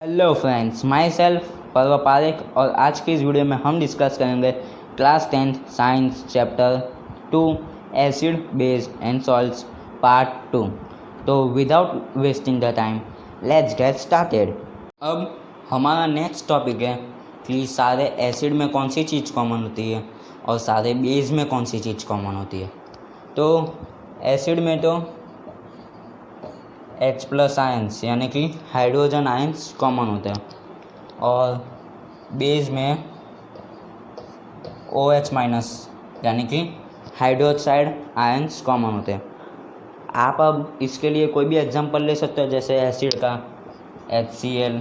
Hello friends, my self पर्व पारेख और आज की इस वीडियो में हम डिस्कस करेंगे class 10th science chapter 2 acid base and salts part 2। तो without wasting the time let's get started. अब हमारा नेक्स्ट टॉपिक है कि सारे एसिड में कौन सी चीज़ कॉमन होती है और सारे बेस में कौन सी चीज़ कॉमन होती है। तो एसिड में तो H+ आयंस यानी कि हाइड्रोजन आयंस कॉमन होते हैं और बेस में OH- यानी कि हाइड्रोक्साइड आयंस कॉमन होते हैं। आप अब इसके लिए कोई भी एग्जांपल ले सकते हो, जैसे एसिड का HCl,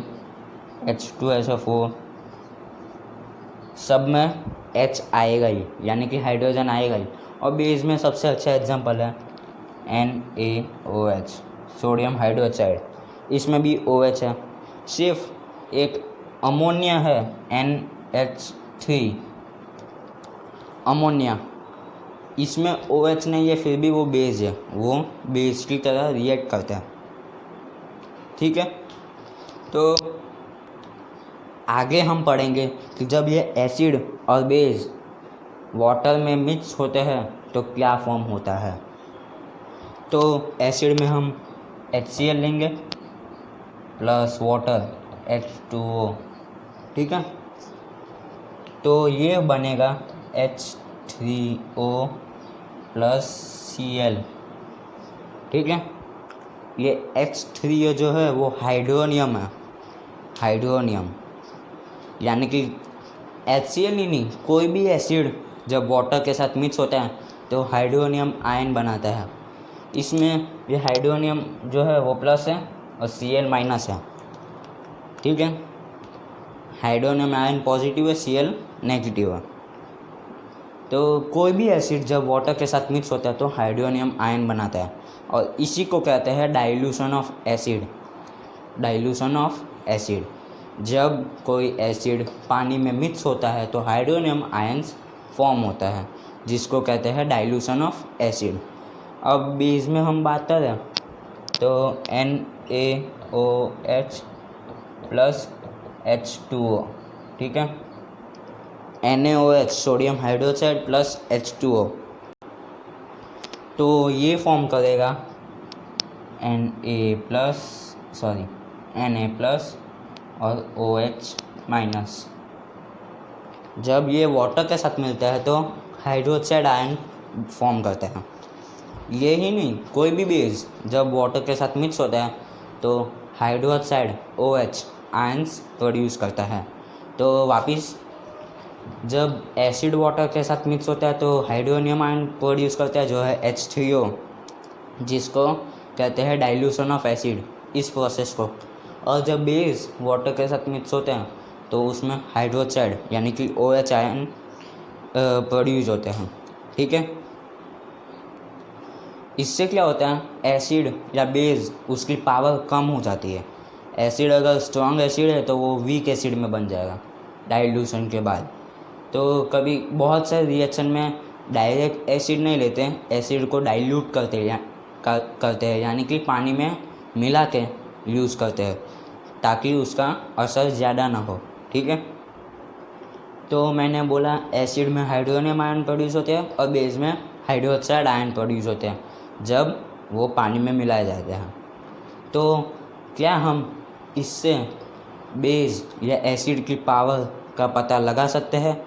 H2SO4, सब में H आएगा ही यानी कि हाइड्रोजन आएगा ही। और बेस में सबसे अच्छा एग्जांपल है NaOH, सोडियम हाइड्रोक्साइड, इसमें भी OH है। सिर्फ एक अमोनिया है NH3 अमोनिया, इसमें OH नहीं है, फिर भी वो बेस है, वो बेस की तरह रिएक्ट करता है। ठीक है, तो आगे हम पढ़ेंगे कि जब ये एसिड और बेस वाटर में मिक्स होते हैं तो क्या फॉर्म होता है। तो एसिड में हम HCl लेंगे प्लस वाटर H2O, ठीक है। तो ये बनेगा H3O प्लस Cl, ठीक है। ये H3O जो है वो हाइड्रोनियम है, हाइड्रोनियम यानी कि HCl ही नहीं, कोई भी एसिड जब वाटर के साथ मिक्स होता है तो हाइड्रोनियम आयन बनाता है। इसमें ये हाइड्रोनियम जो है वो प्लस है और Cl- है, ठीक है। हाइड्रोनियम आयन पॉजिटिव है, Cl नेगेटिव है। तो कोई भी एसिड जब वाटर के साथ मिक्स होता है तो हाइड्रोनियम आयन बनाता है और इसी को कहते हैं dilution of acid. Dilution of acid, जब कोई एसिड पानी में मिक्स होता है तो हाइड्रोनियम आयन्स फॉर्म होता है, जिसको कहते हैं डाइल्यूशन ऑफ एसिड। अब बेस में हम बात करें तो NaOH प्लस H2O, ठीक है। NaOH sodium hydroxide plus H2O, तो ये फॉर्म करेगा Na प्लस और OH-। जब ये वाटर के साथ मिलता है तो हाइड्रोक्साइड आयन फॉर्म करते हैं। ये ही नहीं, कोई भी बेस जब वाटर के साथ मिक्स होता है तो हाइड्रोक्साइड OH आयंस प्रोड्यूस करता है। तो वापस जब एसिड वाटर के साथ मिक्स होता है तो हाइड्रोनियम आयन प्रोड्यूस करता है जो है H3O, जिसको कहते हैं डाइल्यूशन ऑफ एसिड, इस प्रोसेस को। और जब बेस वाटर के साथ मिक्स होते हैं तो उसमें हाइड्रोक्साइड यानी कि OH आयन प्रोड्यूस होते हैं, ठीक है। इससे क्या होता है, एसिड या बेस उसकी पावर कम हो जाती है। एसिड अगर स्ट्रॉन्ग एसिड है तो वो वीक एसिड में बन जाएगा डाइल्यूशन के बाद। तो कभी बहुत सारे रिएक्शन में डायरेक्ट एसिड नहीं लेते हैं, एसिड को डाइल्यूट करते हैं यानी कि पानी में मिला के यूज़ करते हैं ताकि उसका असर ज़्यादा ना हो, ठीक है। तो मैंने बोला एसिड में हाइड्रोनियम आयन प्रोड्यूस होते हैं और बेस में हाइड्रोक्साइड आयन प्रोड्यूस होते हैं जब वो पानी में मिलाए जाते हैं। तो क्या हम इससे बेस या एसिड की पावर का पता लगा सकते हैं,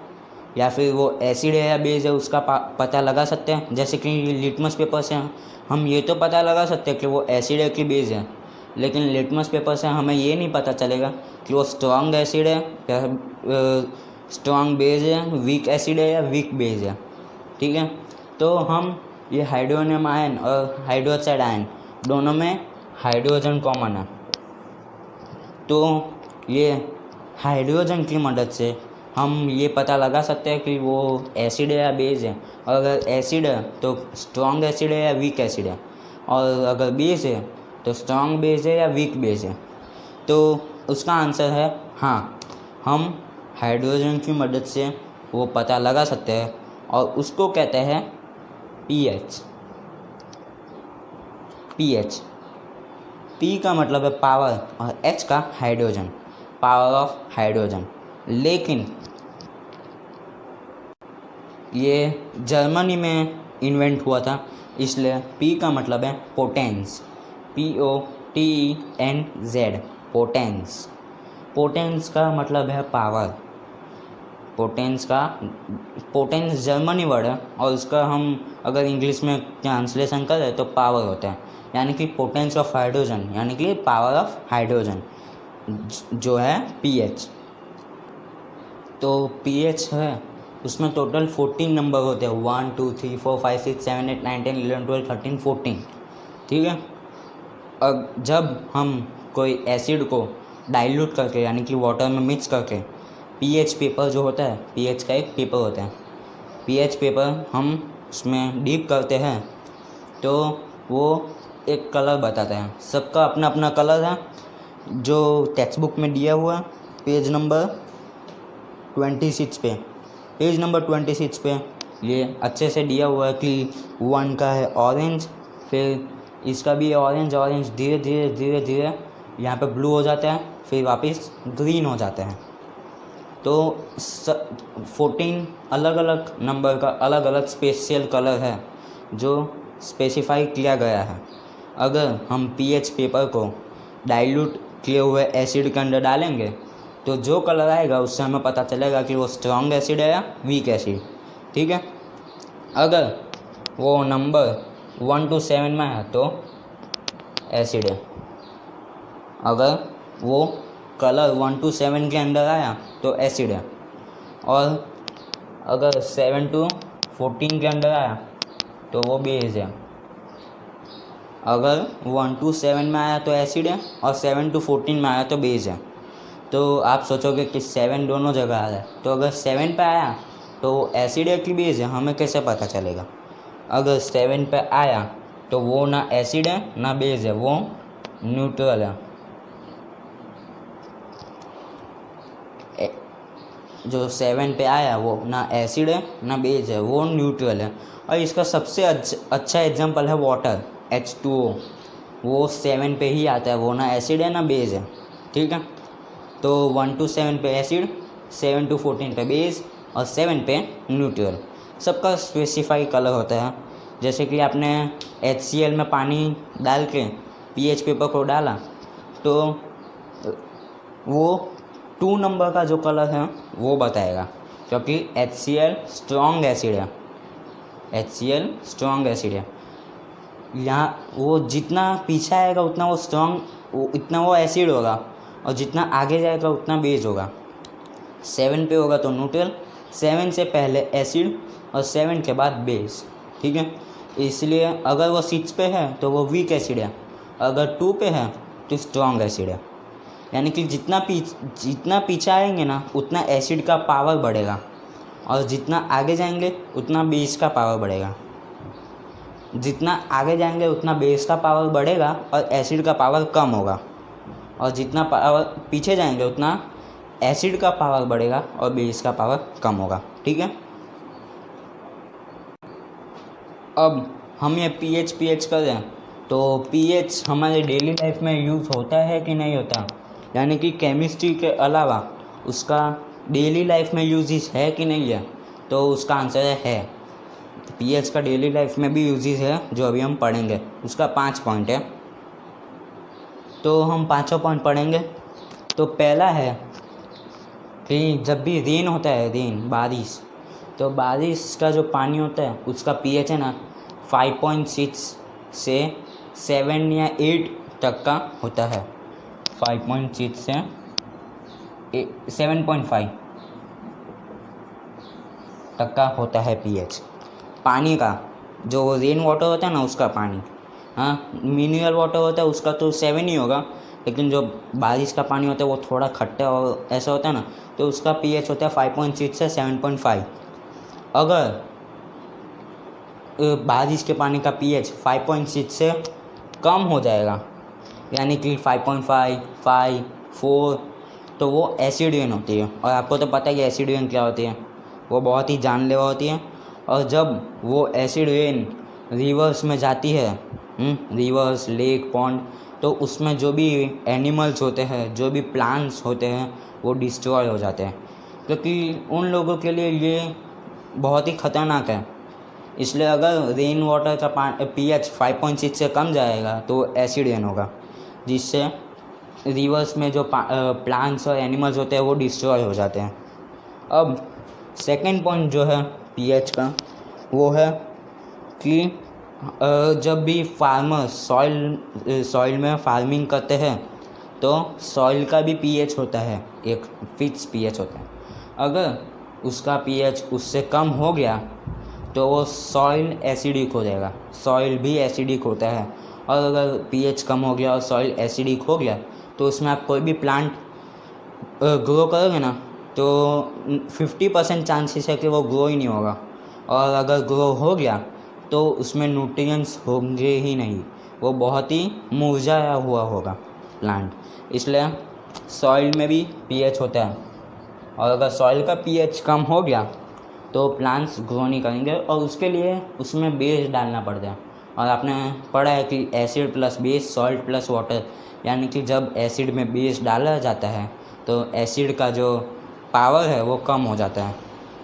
या फिर वो एसिड है या बेस है उसका पता लगा सकते हैं। जैसे कि लिटमस पेपर से हम ये तो पता लगा सकते हैं कि वो एसिड है कि बेस है, लेकिन लिटमस पेपर से हमें ये नहीं पता चलेगा कि वो स्ट्रॉन्ग एसिड है या स्ट्रॉन्ग बेस है, वीक एसिड है या वीक बेस है, ठीक है। तो हम ये हाइड्रोनियम आयन और हाइड्रोक्साइड आयन दोनों में हाइड्रोजन कॉमन है, तो ये हाइड्रोजन की मदद से हम ये पता लगा सकते हैं कि वो एसिड है या बेस है। और अगर एसिड है तो स्ट्रॉन्ग एसिड है या वीक एसिड है, और अगर बेस है तो स्ट्रॉन्ग बेस है या वीक बेस है। तो उसका आंसर है हाँ, हम हाइड्रोजन की मदद से वो पता लगा सकते हैं और उसको कहते हैं pH। P का मतलब है पावर और H का हाइड्रोजन। Power of hydrogen. लेकिन ये जर्मनी में इन्वेंट हुआ था, इसलिए P का मतलब है पोटेंस, POTENZ, पोटेंस। पोटेंस का मतलब है पावर। पोटेंस जर्मनी वर्ड है और उसका हम अगर इंग्लिश में ट्रांसलेशन करें तो पावर होता है, यानी कि पोटेंस ऑफ हाइड्रोजन, यानी कि पावर ऑफ हाइड्रोजन जो है pH। तो pH है उसमें टोटल 14 नंबर होते हैं, 1 2 3 4 5 6 7 8 9 10 11 12 13 14, ठीक है। अब जब हम कोई एसिड को डाइल्यूट करके यानी कि वाटर में मिक्स करके pH पेपर जो होता है, pH का एक पेपर होता है, pH पेपर हम उसमें डीप करते हैं तो वो एक कलर बताता है। सबका अपना अपना कलर है जो टेक्स्ट बुक में दिया हुआ है पेज नंबर 26 पे। पेज नंबर 26 पे ये अच्छे से दिया हुआ है कि 1 का है ऑरेंज, फिर इसका भी ऑरेंज धीरे धीरे यहाँ पे ब्लू हो जाता है, फिर वापस ग्रीन हो जाता है। तो 14 अलग अलग नंबर का अलग अलग स्पेशल कलर है जो स्पेसिफाई किया गया है। अगर हम pH पेपर को डाइल्यूट किए हुए एसिड के अंदर डालेंगे तो जो कलर आएगा उससे हमें पता चलेगा कि वो स्ट्रॉन्ग एसिड है या वीक एसिड, ठीक है। अगर वो नंबर 1 to 7 में है तो एसिड है, अगर वो कलर 1 to 7 के अंदर आया तो एसिड है, और अगर 7 to 14 के अंदर आया तो वो बेस है। अगर 1 to 7 में आया तो एसिड है और 7 to 14 में आया तो बेस है। तो आप सोचोगे कि 7 दोनों जगह आ रहा है, तो अगर 7 पे आया तो एसिड है कि बेस है, हमें कैसे पता चलेगा। अगर 7 पे आया तो वो ना एसिड है ना बेस है, वो न्यूट्रल है। जो 7 पे आया वो ना एसिड है ना बेस है, वो न्यूट्रल है। और इसका सबसे अच्छा एग्जांपल है वाटर, H2O। वो 7 पे ही आता है, वो ना एसिड है ना बेस है, ठीक है। तो 1 to 7 पे एसिड, 7 to 14 पे बेस और 7 पे न्यूट्रल। सबका स्पेसिफाई कलर होता है। जैसे कि आपने HCl में पानी डाल के pH पेपर को डाला तो वो 2 नंबर का जो कलर है वो बताएगा, क्योंकि HCl स्ट्रॉन्ग एसिड है, HCl स्ट्रॉन्ग एसिड है। यहाँ वो जितना पीछे आएगा उतना वो स्ट्रॉन्ग, इतना वो एसिड होगा, और जितना आगे जाएगा उतना बेस होगा। 7 पे होगा तो न्यूट्रल, 7 से पहले एसिड और 7 के बाद बेस, ठीक है। इसलिए अगर वो 6 पे है तो वो वीक एसिड है, अगर 2 पे है तो स्ट्रॉन्ग एसिड है। यानी कि जितना पीछे आएंगे ना उतना एसिड का पावर बढ़ेगा, और जितना आगे जाएंगे उतना बेस का पावर बढ़ेगा। जितना आगे जाएंगे उतना बेस का पावर बढ़ेगा और एसिड का पावर कम होगा, और जितना पावर पीछे जाएंगे उतना एसिड का पावर बढ़ेगा और बेस का पावर कम होगा, ठीक है। अब हम ये pH कर रहे हैं तो pH हमारे डेली लाइफ में यूज़ होता है कि नहीं होता, यानी कि केमिस्ट्री के अलावा उसका डेली लाइफ में यूजेस है कि नहीं है, तो उसका आंसर है। pH का डेली लाइफ में भी यूजेस है जो अभी हम पढ़ेंगे। उसका 5 पॉइंट है, तो हम 5 पॉइंट पढ़ेंगे। तो पहला है कि जब भी रेन होता है, रेन बारिश, तो बारिश का जो पानी होता है उसका pH है ना 5.6 से 7 या 8 तक का होता है। 5.6 से 7.5 तक का होता है pH पानी का। जो रेन वाटर होता है ना उसका पानी, हाँ मिनरल वाटर होता है उसका तो 7 ही होगा, लेकिन जो बारिश का पानी होता है वो थोड़ा खट्टा और ऐसा होता है ना, तो उसका pH होता है 5.6 से 7.5। अगर बारिश के पानी का pH 5.6 से कम हो जाएगा, यानी कि 5.5, 5, 4, तो वो एसिड रेन होती है। और आपको तो पता है कि एसिड रेन क्या होती है, वो बहुत ही जानलेवा होती है। और जब वो एसिड रेन रिवर्स में जाती है, रिवर्स, लेक, पॉन्ड, तो उसमें जो भी एनिमल्स होते हैं, जो भी प्लांट्स होते हैं, वो डिस्ट्रॉय हो जाते हैं, क्योंकि उन लोगों के लिए ये बहुत ही ख़तरनाक है। इसलिए अगर रेन वाटर का pH 5.6 से कम जाएगा तो एसिड रेन होगा, जिससे रिवर्स में जो प्लांट्स और एनिमल्स होते हैं वो डिस्ट्रॉय हो जाते हैं। अब सेकंड पॉइंट जो है pH का, वो है कि जब भी फार्मर सॉइल में फार्मिंग करते हैं तो सॉइल का भी pH होता है, एक फिक्स pH होता है। अगर उसका pH उससे कम हो गया तो वो सॉइल एसिडिक हो जाएगा, सॉइल भी एसिडिक होता है। और अगर pH कम हो गया और सॉइल एसिडिक हो गया तो उसमें आप कोई भी प्लांट ग्रो करोगे ना तो 50% चांसेस है कि वो ग्रो ही नहीं होगा, और अगर ग्रो हो गया तो उसमें न्यूट्रिएंट्स होंगे ही नहीं, वो बहुत ही मुरझाया हुआ होगा प्लांट। इसलिए सॉइल में भी pH होता है, और अगर सॉइल का pH कम हो गया तो प्लांट्स ग्रो नहीं करेंगे, और उसके लिए उसमें बेस डालना पड़ता है। और आपने पढ़ा है कि acid plus base, salt plus water, यानी कि जब एसिड में बेस डाला जाता है तो एसिड का जो पावर है वो कम हो जाता है।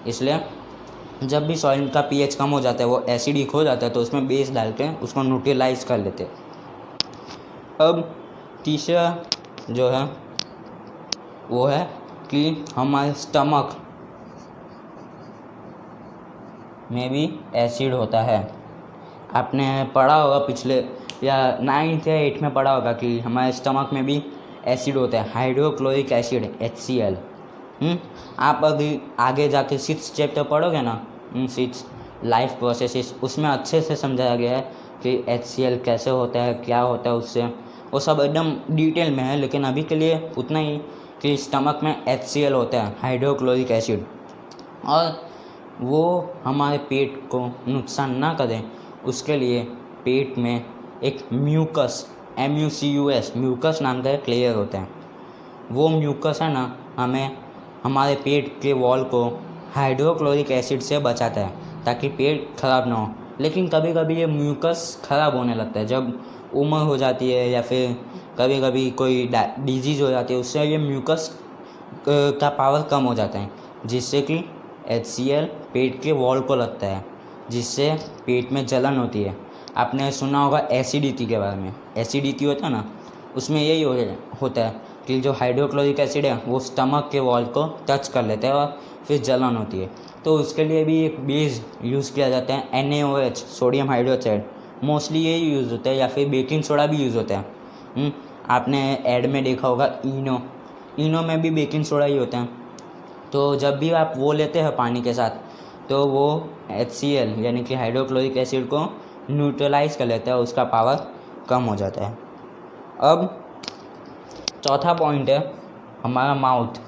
इसलिए जब भी सॉइल का pH कम हो जाता है, वो एसिडिक हो जाता है, तो उसमें बेस डाल के उसको न्यूट्रलाइज कर लेते हैं। अब तीसरा जो है वो है कि हमारे स्टमक में भी एसिड होता है। आपने पढ़ा होगा पिछले या 9th या 8th में पढ़ा होगा कि हमारे स्टमक में भी एसिड होता है, हाइड्रोक्लोरिक एसिड HCl। आप अभी आगे जाके 6th चैप्टर पढ़ोगे ना, 6 लाइफ प्रोसेसेस, उसमें अच्छे से समझाया गया है कि HCl कैसे होता है, क्या होता है उससे, वो सब एकदम डिटेल में है। लेकिन अभी के लिए उतना ही कि स्टमक में HCl होता है, हाइड्रोक्लोरिक एसिड, और वो हमारे पेट को नुकसान ना करें उसके लिए पेट में एक म्यूकस, MUCUS, म्यूकस नाम का एक लेयर होता है। वो म्यूकस है ना, हमें हमारे पेट के वॉल को हाइड्रोक्लोरिक एसिड से बचाता है ताकि पेट खराब ना हो। लेकिन कभी कभी ये म्यूकस ख़राब होने लगता है जब उम्र हो जाती है, या फिर कभी कभी कोई डिजीज़ हो जाती है, उससे ये म्यूकस का पावर कम हो जाता है, जिससे कि HCl पेट के वॉल को लगता है, जिससे पेट में जलन होती है। आपने सुना होगा एसिडिटी के बारे में, एसिडिटी होता है ना, उसमें यही होता है कि जो हाइड्रोक्लोरिक एसिड है वो स्टमक के वॉल को टच कर लेता है और फिर जलन होती है। तो उसके लिए भी एक बेस यूज़ किया जाता है, NaOH, सोडियम हाइड्रोक्साइड, मोस्टली यही यूज़ होता है, या फिर बेकिंग सोडा भी यूज़ होता है। आपने ऐड में देखा होगा इनो में भी बेकिंग सोडा ही होता है। तो जब भी आप वो लेते हैं पानी के साथ तो वो HCl यानी कि हाइड्रोक्लोरिक एसिड को न्यूट्रलाइज कर लेता है, उसका पावर कम हो जाता है। अब चौथा पॉइंट है हमारा माउथ।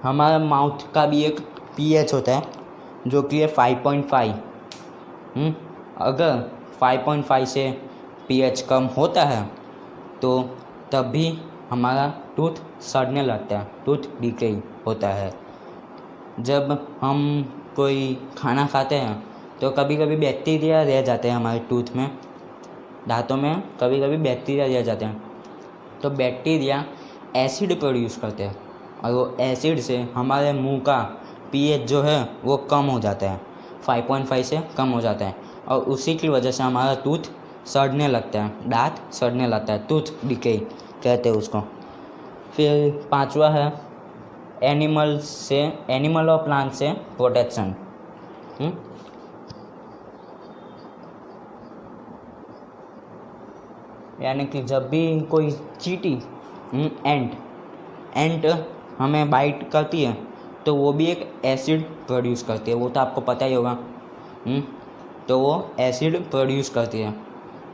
हमारा माउथ का भी एक pH होता है जो कि है 5.5। अगर 5.5 से pH कम होता है तो तब भी हमारा टूथ सड़ने लगता है, टूथ डिके होता है। जब हम कोई खाना खाते हैं तो कभी कभी बैक्टीरिया रह जाते हैं हमारे टूथ में, दांतों में कभी कभी बैक्टीरिया रह जाते हैं। तो बैक्टीरिया एसिड प्रोड्यूस करते हैं, और वो एसिड से हमारे मुंह का pH जो है वो कम हो जाता है, 5.5 से कम हो जाता है, और उसी की वजह से हमारा टूथ सड़ने लगता है, दांत सड़ने लगता है, टूथ डिके कहते हैं उसको। फिर पांचवा है एनिमल और प्लांट से प्रोटेक्शन। यानी कि जब भी कोई चींटी एंट हमें बाइट करती है तो वो भी एक एसिड प्रोड्यूस करती है, वो तो आपको पता ही होगा। तो वो एसिड प्रोड्यूस करती है,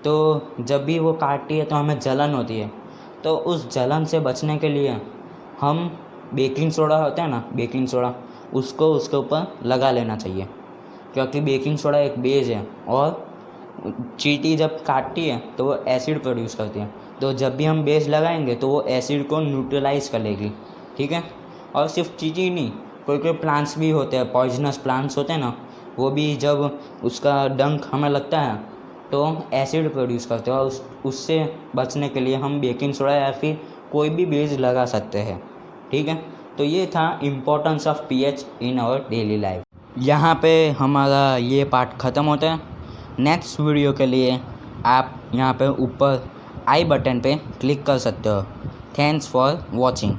तो जब भी वो काटती है तो हमें जलन होती है। तो उस जलन से बचने के लिए हम बेकिंग सोडा होता है ना, बेकिंग सोडा, उसको उसके ऊपर लगा लेना चाहिए, क्योंकि बेकिंग सोडा एक बेस है, और चींटी जब काटती है तो वो एसिड प्रोड्यूस करती है। तो जब भी हम बेस लगाएंगे तो वो एसिड को न्यूट्रलाइज कर लेगी, ठीक है। और सिर्फ चींटी नहीं, कोई कोई प्लांट्स भी होते हैं, पॉइजनस प्लांट्स होते हैं ना, वो भी जब उसका डंक हमें लगता है तो एसिड प्रोड्यूस करते हैं और उससे बचने के लिए हम बेकिंग सोडा या फिर कोई भी बेस लगा सकते हैं। ठीक है, तो ये था importance of pH in our daily life. यहाँ पे हमारा ये पार्ट ख़त्म होता है। नेक्स्ट वीडियो के लिए आप यहाँ पे ऊपर आई बटन पे क्लिक कर सकते हो। Thanks for watching.